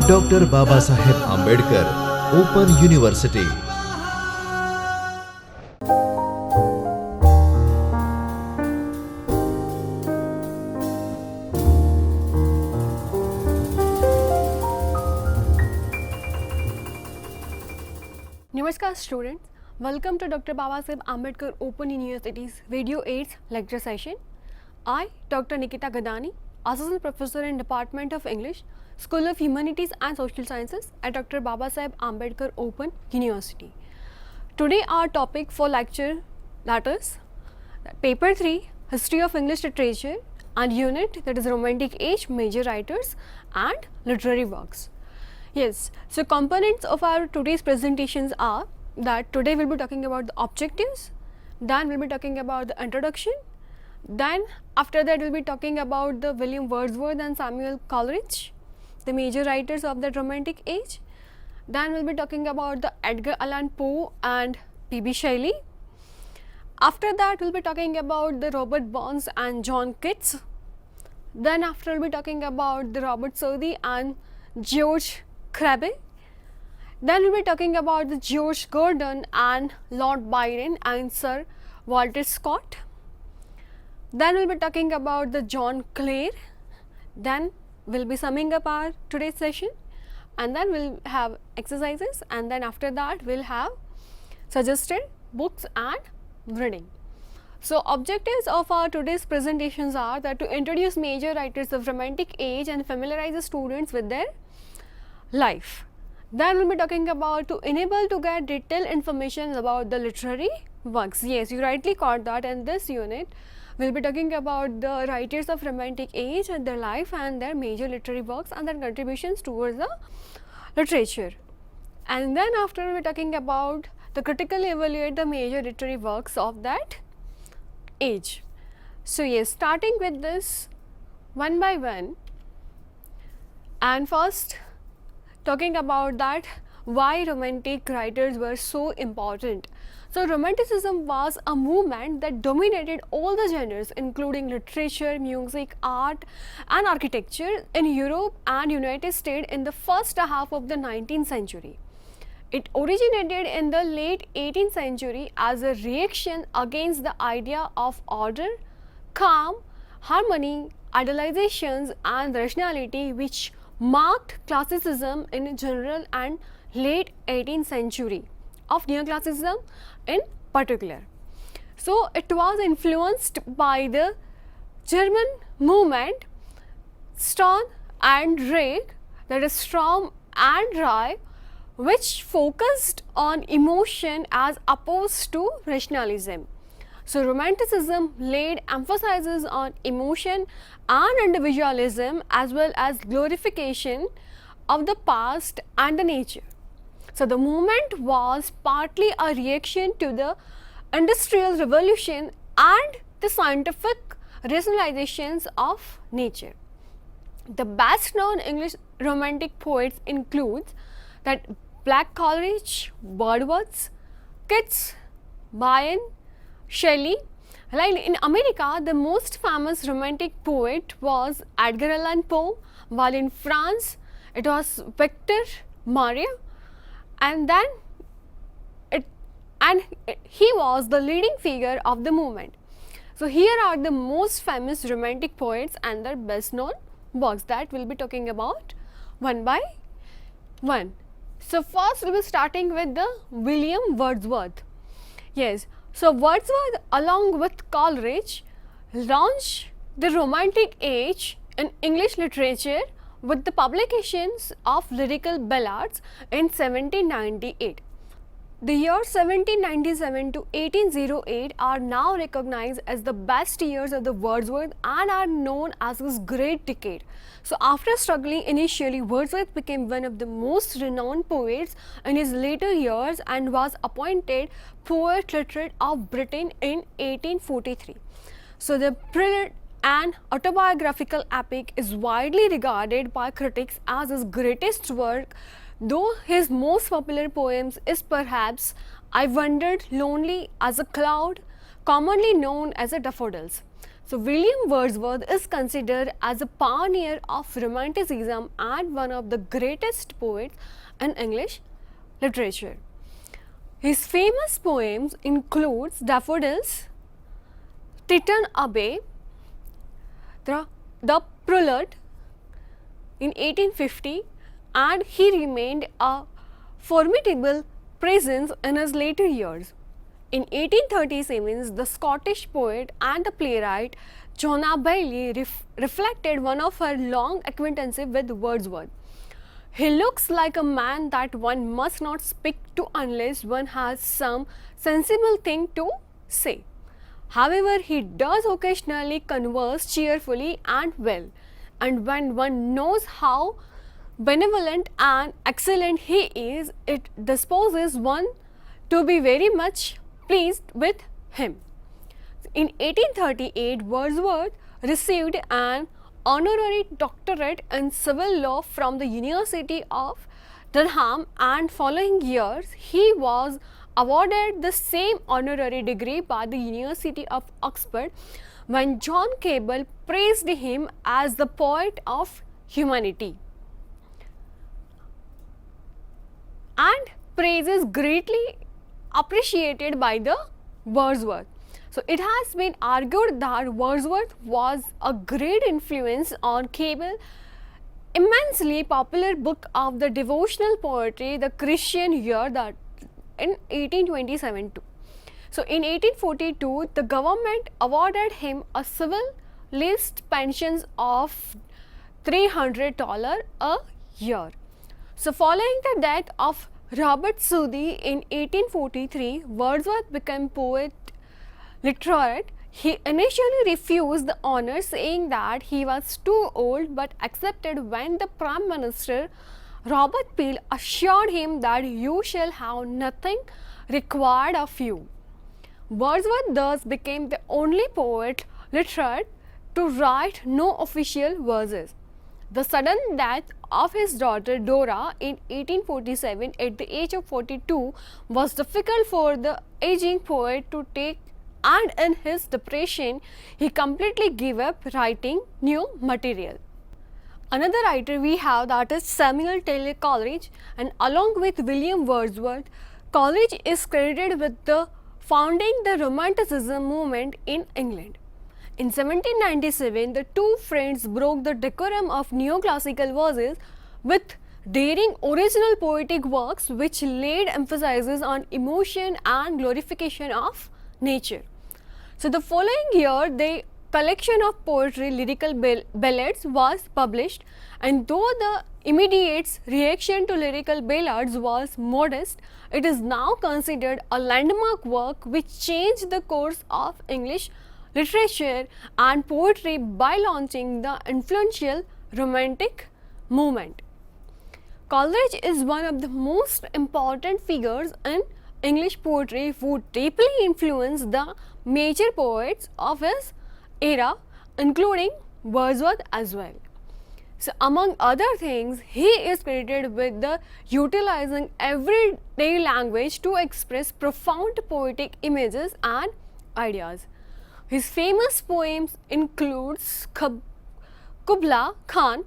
Doctor Babasaheb Ambedkar open university. Namaskar students, welcome to Dr. Babasaheb Ambedkar Open University's Video 8 lecture session. I, Dr. Nikita Gadani, Assistant Professor in Department of English, School of Humanities and Social Sciences at Dr. Babasaheb Ambedkar Open University. Today our topic for lecture, that is Paper 3, History of English Literature, and unit, that is Romantic Age, Major Writers and Literary Works. Yes, so components of our today's presentations are that today we'll be talking about the objectives, then we'll be talking about the introduction, then after that we'll be talking about the William Wordsworth and Samuel Coleridge, the major writers of the Romantic Age, then we'll be talking about the Edgar Allan Poe and P.B. Shelley. After that we'll be talking about the Robert Burns and John Keats. Then after we'll be talking about the Robert Southey and George Crabbe. Then we'll be talking about the George Gordon and Lord Byron and Sir Walter Scott. Then we'll be talking about the John Clare. Then we'll be summing up our today's session, and then we'll have exercises, and then after that we'll have suggested books and reading. So objectives of our today's presentations are that to introduce major writers of Romantic Age and familiarize the students with their life. Then we'll be talking about to enable to get detailed information about the literary works. Yes, you rightly caught that. In this unit we'll be talking about the writers of Romantic Age and their life and their major literary works and their contributions towards the literature. And then after we'll be talking about to critically evaluate the major literary works of that age. So yes, starting with this one by one, and first talking about that why romantic writers were so important. So Romanticism was a movement that dominated all the genres including literature, music, art and architecture in Europe and United States in the first half of the 19th century. It originated in the late 18th century as a reaction against the idea of order, calm, harmony, idealizations and rationality which marked classicism in general and late 18th century of neoclassicism in particular. So it was influenced by the German movement Sturm and Drang, that is Sturm and Drang, which focused on emotion as opposed to rationalism. So Romanticism laid emphasis on emotion and individualism as well as glorification of the past and the nature. So the movement was partly a reaction to the Industrial Revolution and the scientific rationalizations of nature. The best known English romantic poets include that Black Coleridge, Wordsworth, Keats, Byron, Shelley. Like in America, the most famous romantic poet was Edgar Allan Poe, while in France it was Victor Maria, and then he was the leading figure of the movement. So here are the most famous romantic poets and their best known works that we'll be talking about one by one. So first we'll be starting with the William Wordsworth. Yes, so Wordsworth along with Coleridge launched the Romantic Age in English literature with the publications of lyrical ballads in 1798. The years 1797 to 1808 are now recognized as the best years of the Wordsworth and are known as his great decade. So after struggling initially, Wordsworth became one of the most renowned poets in his later years and was appointed Poet Laureate of Britain in 1843. So the brilliant and autobiographical epic is widely regarded by critics as his greatest work, though his most popular poems is perhaps I Wandered Lonely as a Cloud, commonly known as the Daffodils. So William Wordsworth is considered as a pioneer of Romanticism and one of the greatest poets in English literature. His famous poems includes Daffodils, Titian Abbey, the Prelude in 1850, and he remained a formidable presence in his later years. In 1837, the Scottish poet and the playwright Joanna Baillie reflected one of her long acquaintances with Wordsworth. He looks like a man that one must not speak to unless one has some sensible thing to say. However, he does occasionally converse cheerfully and well, and when one knows how benevolent and excellent he is, it disposes one to be very much pleased with him. In 1838, Wordsworth received an honorary doctorate in civil law from the University of Durham, and following years he was awarded the same honorary degree by the University of Oxford when John Cable praised him as the poet of humanity. And praise is greatly appreciated by the Wordsworth. So it has been argued that Wordsworth was a great influence on Cable immensely popular book of the devotional poetry, The Christian Year, that in 1827 too. So in 1842, the government awarded him a civil list pensions of $300 a year. So following the death of Robert Southey in 1843, Wordsworth became poet laureate. He initially refused the honor, saying that he was too old, but accepted when the Prime Minister Robert Peel assured him that you shall have nothing required of you. Wordsworth thus became the only poet laureate to write no official verses. The sudden death of his daughter Dora in 1847 at the age of 42 was difficult for the aging poet to take, and in his depression he completely gave up writing new material. Another writer we have, that is Samuel Taylor Coleridge, and along with William Wordsworth, Coleridge is credited with the founding the Romanticism movement in England. In 1797, the two friends broke the decorum of neoclassical verses with daring original poetic works which laid emphasis on emotion and glorification of nature. So the following year, the collection of poetry, Lyrical Ballads, was published, and though the immediate reaction to Lyrical Ballads was modest, it is now considered a landmark work which changed the course of English literature and poetry by launching the influential Romantic movement. Coleridge is one of the most important figures in English poetry who deeply influenced the major poets of his era, including Wordsworth as well. So among other things, he is credited with the utilizing everyday language to express profound poetic images and ideas. His famous poems includes Kubla Khan,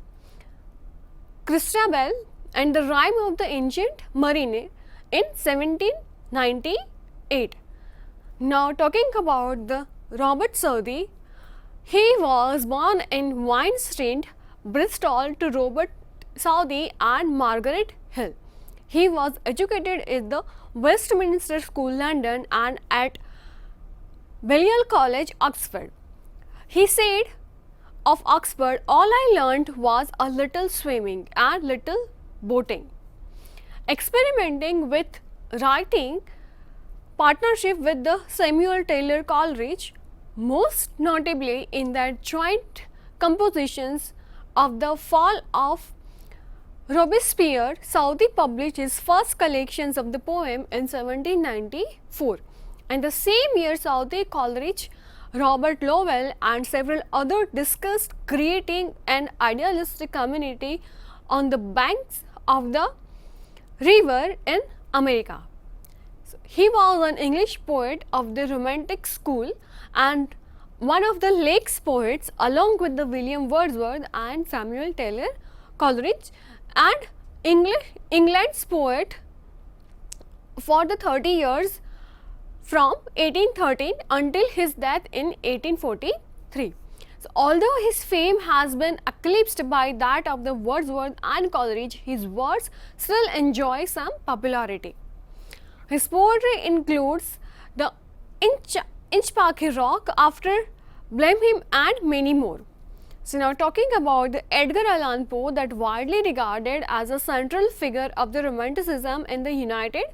Christabel, and the Rime of the Ancient Mariner in 1798. Now talking about the Robert Southey, he was born in Vine Street, Bristol, to Robert Southey and Margaret Hill. He was educated at the Westminster School, London, and at Balliol College, Oxford. He said of Oxford, all I learnt was a little swimming and little boating. Experimenting with writing, partnership with the Samuel Taylor Coleridge, most notably in their joint compositions of The Fall of Robespierre, Southey published his first collections of the poem in 1794. And the same year, Southey, Coleridge, Robert Lowell, and several others discussed creating an idealistic community on the banks of the river in America. So, he was an English poet of the Romantic school and one of the Lakes poets, along with the William Wordsworth and Samuel Taylor Coleridge, and England's poet for the 30 years from 1813 until his death in 1843. So, although his fame has been eclipsed by that of the Wordsworth and Coleridge, his works still enjoy some popularity. His poetry includes the Inchpaki Rock, After Blenheim, and many more. So now talking about the Edgar Allan Poe, that widely regarded as a central figure of the Romanticism in the United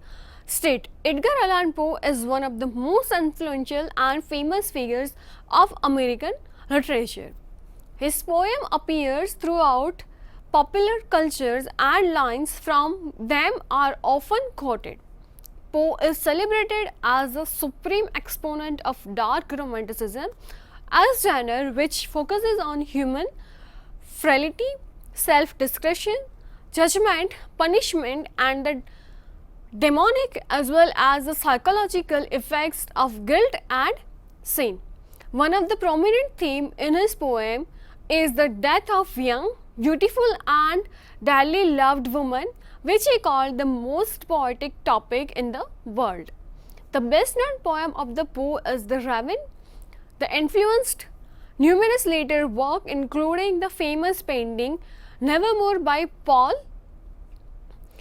States. Edgar Allan Poe is one of the most influential and famous figures of American literature. His poem appears throughout popular cultures and lines from them are often quoted. Poe is celebrated as a supreme exponent of dark romanticism, as genre which focuses on human frailty, self-discretion, judgment, punishment, and the demonic, as well as the psychological effects of guilt and sin. One of the prominent themes in his poem is the death of young, beautiful, and dearly loved woman, which he called the most poetic topic in the world. The best known poem of the Poe is The Raven. The influenced numerous later work, including the famous painting Nevermore by Paul.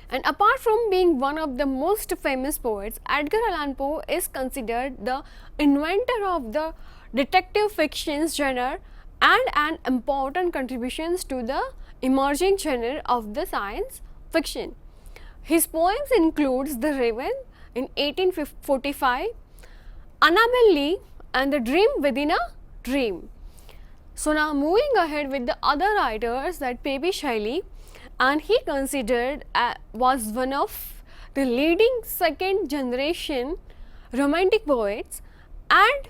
And apart from being one of the most famous poets, Edgar Allan Poe is considered the inventor of the detective fiction genre and an important contribution to the emerging genre of the science fiction. His poems includes The Raven in 1845, Annabel Lee, and The Dream Within a Dream. So now moving ahead with the other writers, that P.B. Shelley, and he considered was one of the leading second generation romantic poets, and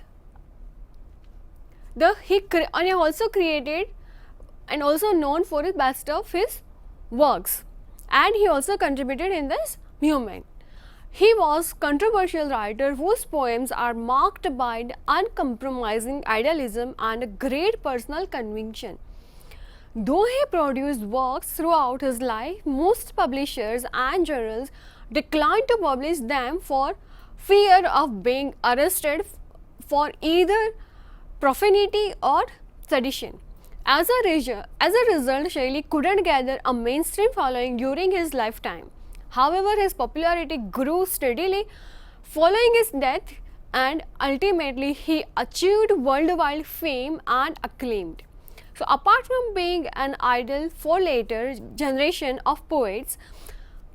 he also created and also known for the best of his works, and he also contributed in this movement. He was a controversial writer whose poems are marked by uncompromising idealism and great personal conviction. Though he produced works throughout his life, most publishers and journals declined to publish them for fear of being arrested for either profanity or sedition. As a result, Shelley couldn't gather a mainstream following during his lifetime. However, his popularity grew steadily following his death, and ultimately he achieved worldwide fame and acclaim. So, apart from being an idol for later generation of poets,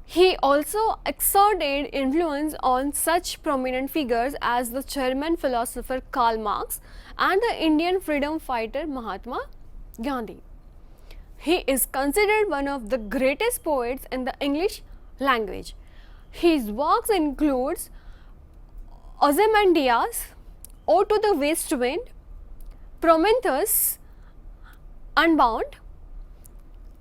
he also exerted influence on such prominent figures as the German philosopher Karl Marx and the Indian freedom fighter Mahatma Gandhi. He is considered one of the greatest poets in the English language. His works includes Ozymandias, Ode to the West Wind, Prometheus, Unbound.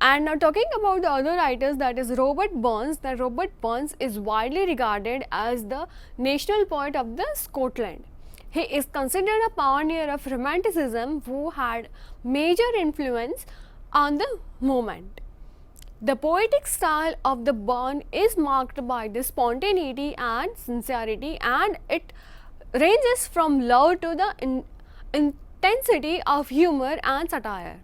And now talking about the other writers, that is Robert Burns. That Robert Burns is widely regarded as the national poet of the Scotland. He is considered a pioneer of Romanticism who had major influence on the movement. The poetic style of the Burns is marked by the spontaneity and sincerity, and it ranges from love to the intensity of humor and satire.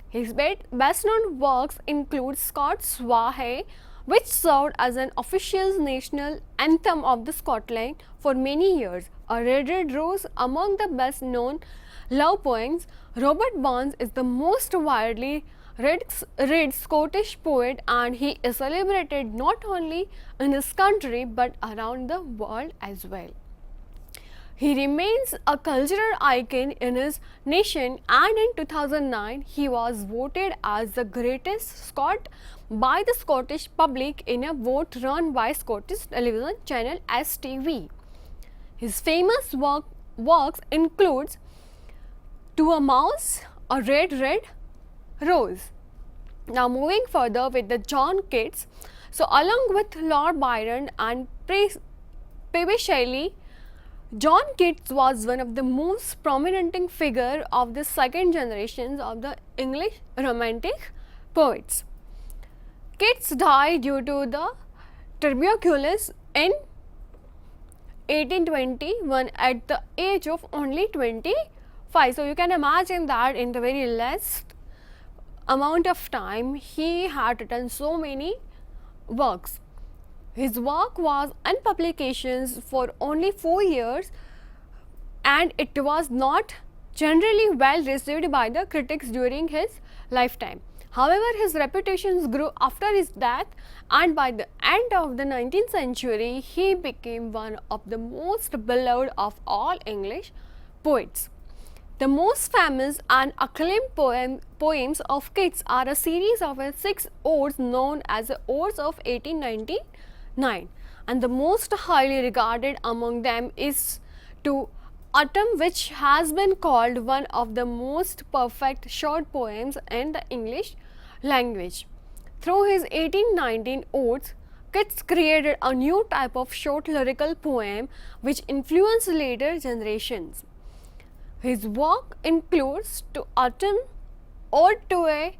His best known works include Scots Wha Hae, which served as an official national anthem of the Scotland for many years. A Red Rose, among the best known love poems. Robert Burns is the most widely read Scottish poet, and he is celebrated not only in his country but around the world as well. He remains a cultural icon in his nation, and in 2009 he was voted as the greatest Scot by the Scottish public in a vote run by Scottish television channel STV. His famous works includes To a Mouse, A Red Rose. Now moving further with the John Keats. So along with Lord Byron and P.B. Shelley, John Keats was one of the most prominent figure of the second generations of the English Romantic poets. Keats died due to the tuberculosis in 1821 at the age of only 25. So you can imagine that in the very less amount of time he had written so many works. His work was in publications for only 4 years and it was not generally well received by the critics during his lifetime. However, his reputation grew after his death, and by the end of the 19th century, he became one of the most beloved of all English poets. The most famous and acclaimed poems of Keats are a series of 6 odes known as the Odes of 1899, and the most highly regarded among them is to Autumn, which has been called one of the most perfect short poems in the English language. Through his 1819 odes, Keats created a new type of short lyrical poem which influenced later generations. His work includes To Autumn, Ode to a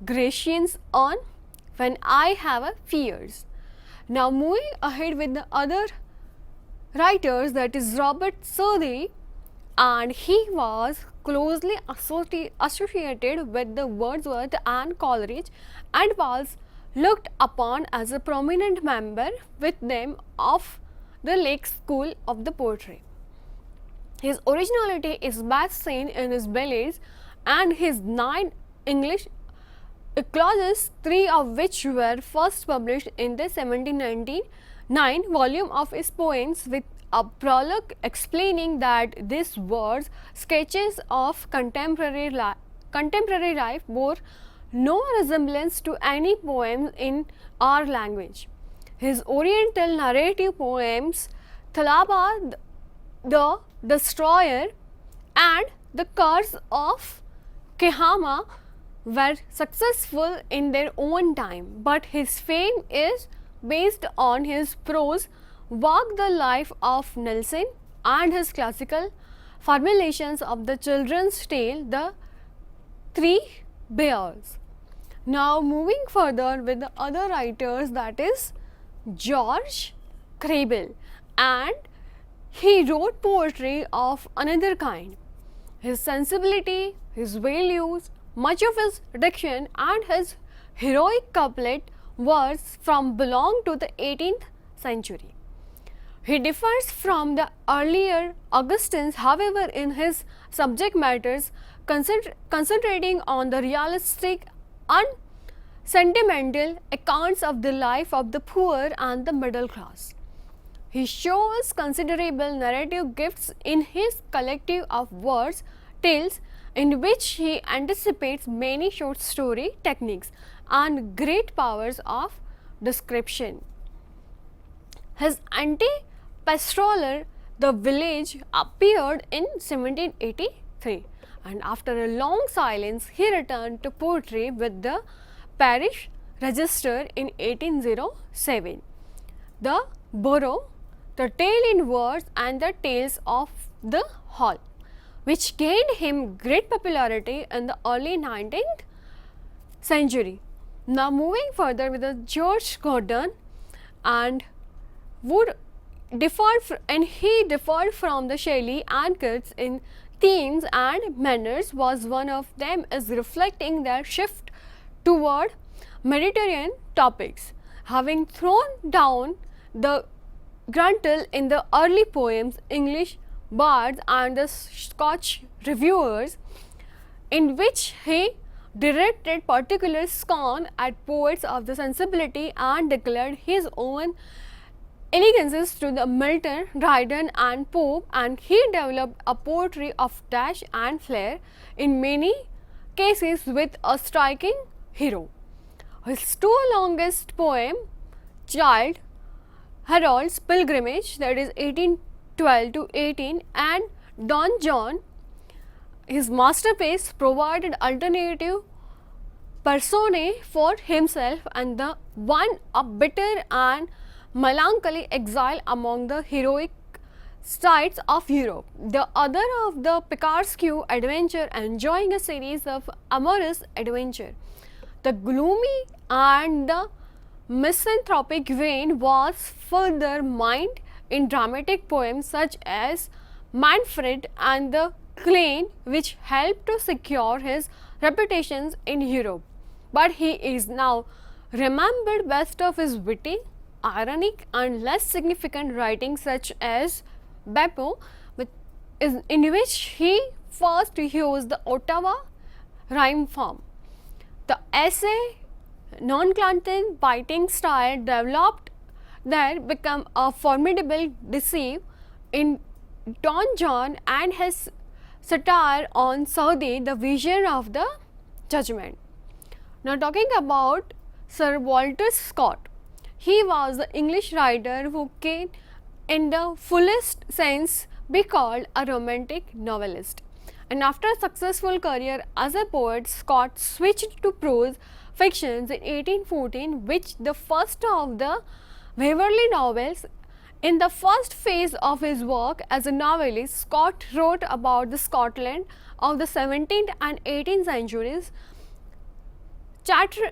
Grecian's On, When I Have a Fears. Now moving ahead with the other writers, that is Robert Southey, and he was closely associated with the Wordsworth and Coleridge and was looked upon as a prominent member with them of the Lake School of the poetry. His originality is best seen in his ballads and his 9 English eclogues, 3 of which were first published in the 1799 volume of his poems, with a prologue explaining that these words, sketches of contemporary life, bore no resemblance to any poem in our language. His Oriental narrative poems, Thalaba the Destroyer and The Curse of Kehama, were successful in their own time, but his fame is based on his prose work, The Life of Nelson, and his classical formulations of the children's tale, The Three Bears. Now moving further with the other writers, that is George Crabbe, and he wrote poetry of another kind. His sensibility, his values, much of his diction and his heroic couplet verse belong to the 18th century. He differs from the earlier Augustines, however, in his subject matters, concentrating on the realistic and sentimental accounts of the life of the poor and the middle class. He shows considerable narrative gifts in his collective of verse tales, in which he anticipates many short story techniques and great powers of description. His anti-pastoral The Village appeared in 1783, and after a long silence he returned to poetry with the Parish Register in 1807. The Borough, The Tale in Verse, and The Tales of the Hall, which gained him great popularity in the early 19th century. Now moving further with the George Gordon, and he differed from the Shelley and Keats in themes and manners. Was one of them is reflecting their shift toward Mediterranean topics, having thrown down the Gruntle in the early poems, English bards and the Scotch reviewers, in which he directed particular scorn at poets of the sensibility and declared his own elegances to the Milton, Dryden and Pope, and he developed a poetry of dash and flair, in many cases with a striking hero. His 2 longest poems, Childe Harold's Pilgrimage, that is 1812 to 18, and Don John, his masterpiece, provided alternative personae for himself and the one a bitter and melancholy exile among the heroic sides of Europe. The other of the Picaresque adventure, enjoying a series of amorous adventure. The gloomy and the misanthropic vein was further mined in dramatic poems such as Manfred and the Klein, which helped to secure his reputations in Europe. But he is now remembered best of his witty, ironic, and less significant writings such as Beppo, in which he first used the Ottawa rhyme form. The essay non-Clanton biting style developed there became a formidable deceive in Don John and his satire on Saudi, the vision of the judgment. Now talking about Sir Walter Scott, he was the English writer who can in the fullest sense be called a romantic novelist. And after a successful career as a poet, Scott switched to prose fictions in 1814, which the first of the Waverley novels. In the first phase of his work as a novelist, Scott wrote about the Scotland of the 17th and 18th centuries, charting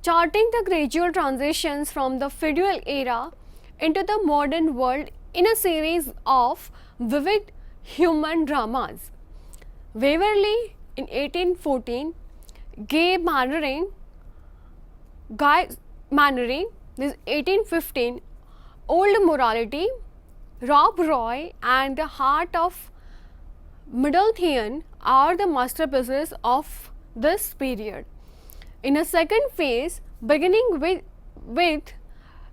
the gradual transitions from the feudal era into the modern world in a series of vivid human dramas. Waverley in 1814, Guy Mannering, this 1815, Old Morality, Rob Roy, and The Heart of Midlothian are the masterpieces of this period. In a second phase, beginning with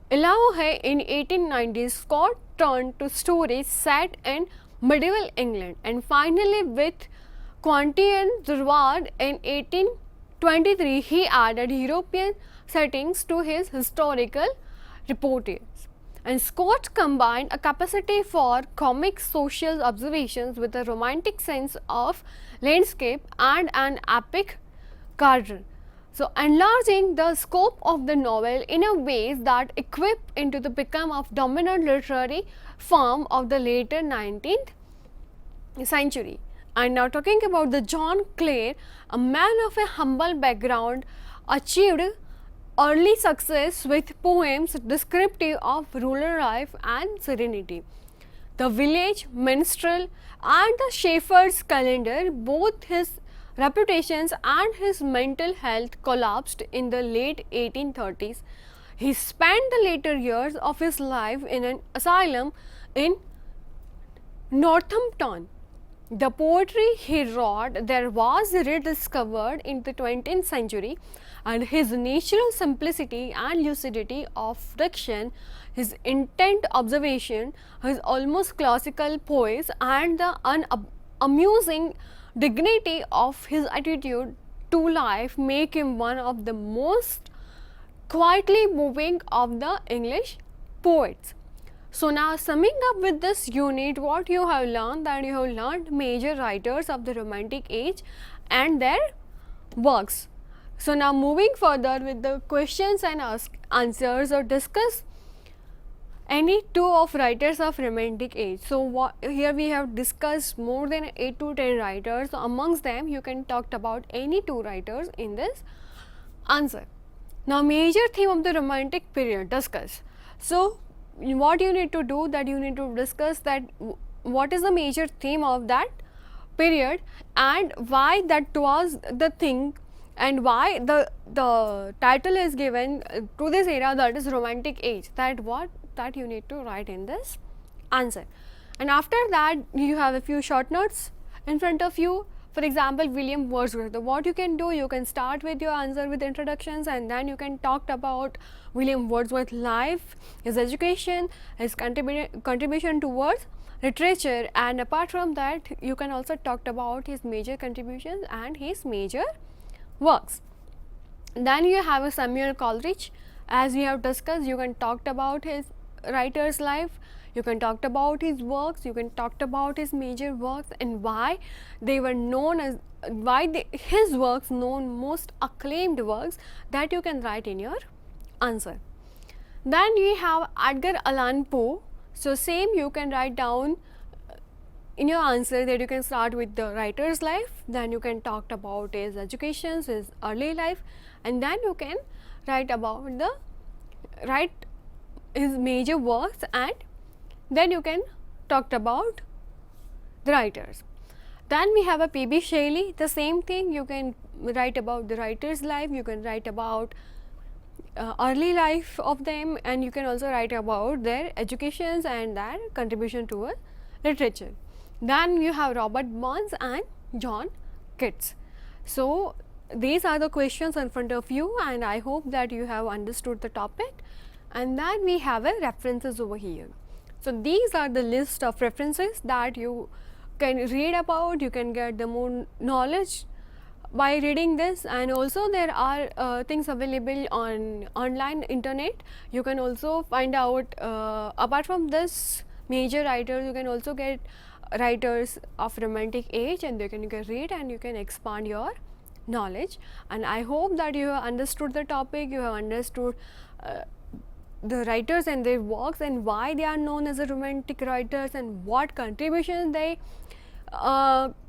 Illawarra in 1890s, Scott turned to stories set in medieval England, and finally with Quentin Durward in 1823 he added European settings to his historical reportage. And Scott combined a capacity for comic social observations with a romantic sense of landscape and an epic garden. So enlarging the scope of the novel in a ways that equip into the become of dominant literary form of the later 19th century. And now talking about the John Clare, a man of a humble background, achieved early success with poems descriptive of rural life and serenity. The Village Minstrel and the Shepherd's Calendar, both his reputations and his mental health collapsed in the late 1830s. He spent the later years of his life in an asylum in Northampton. The poetry he wrote there was rediscovered in the 20th century, and his natural simplicity and lucidity of diction, his intent observation, his almost classical poise, and the unamusing dignity of his attitude to life make him one of the most quietly moving of the English poets. So now summing up with this unit, what you have learned, that you have learned major writers of the Romantic age and their works. So now moving further with the questions and answers, or discuss any two of writers of Romantic age. So here we have discussed more than 8 to 10 writers. So amongst them you can talk about any two writers in this answer. Now major theme of the Romantic period, discuss. So what you need to do, that you need to discuss that what is the major theme of that period and why that was the thing, and why the title is given to this era, that is Romantic age. That you need to write in this answer. And after that you have a few short notes in front of you. For example, William Wordsworth. What you can do, you can start with your answer with introductions, and then you can talk about William Wordsworth's life, his education, his contribution towards literature, and apart from that you can also talk about his major contributions and his major works. Then you have a Samuel Coleridge. As we have discussed, you can talk about his writer's life, you can talk about his works, you can talk about his major works and why they were known as, his works known most acclaimed works, that you can write in your answer. Then we have Edgar Allan Poe. So same you can write down in your answer that you can start with the writer's life, then you can talk about his education, his early life, and then you can write his major works, and then you can talk about the writers. Then we have a PB Shelley, the same thing, you can write about the writer's life, you can write about early life of them, and you can also write about their educations and their contribution to literature. Then you have Robert Burns and John Keats. So these are the questions in front of you, and I hope that you have understood the topic. And then we have a references over here. So these are the list of references that you can read about, you can get the more knowledge by reading this, and also there are things available on online internet. You can also find out apart from this major writers, you can also get writers of romantic age, and you can read and you can expand your knowledge. And I hope that you have understood the topic, you have understood the writers and their works, and why they are known as the romantic writers, and what contributions they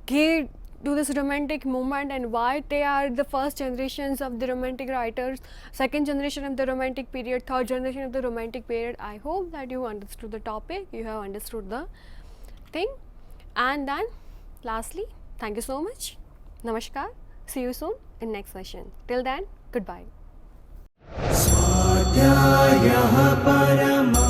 gave to this romantic movement, and why they are the first generations of the romantic writers, second generation of the romantic period, third generation of the romantic period. I hope that you understood the topic, you have understood the thing. And then lastly, thank you so much. Namaskar. See you soon in next session. Till then, goodbye. स्वाध्यायः परमः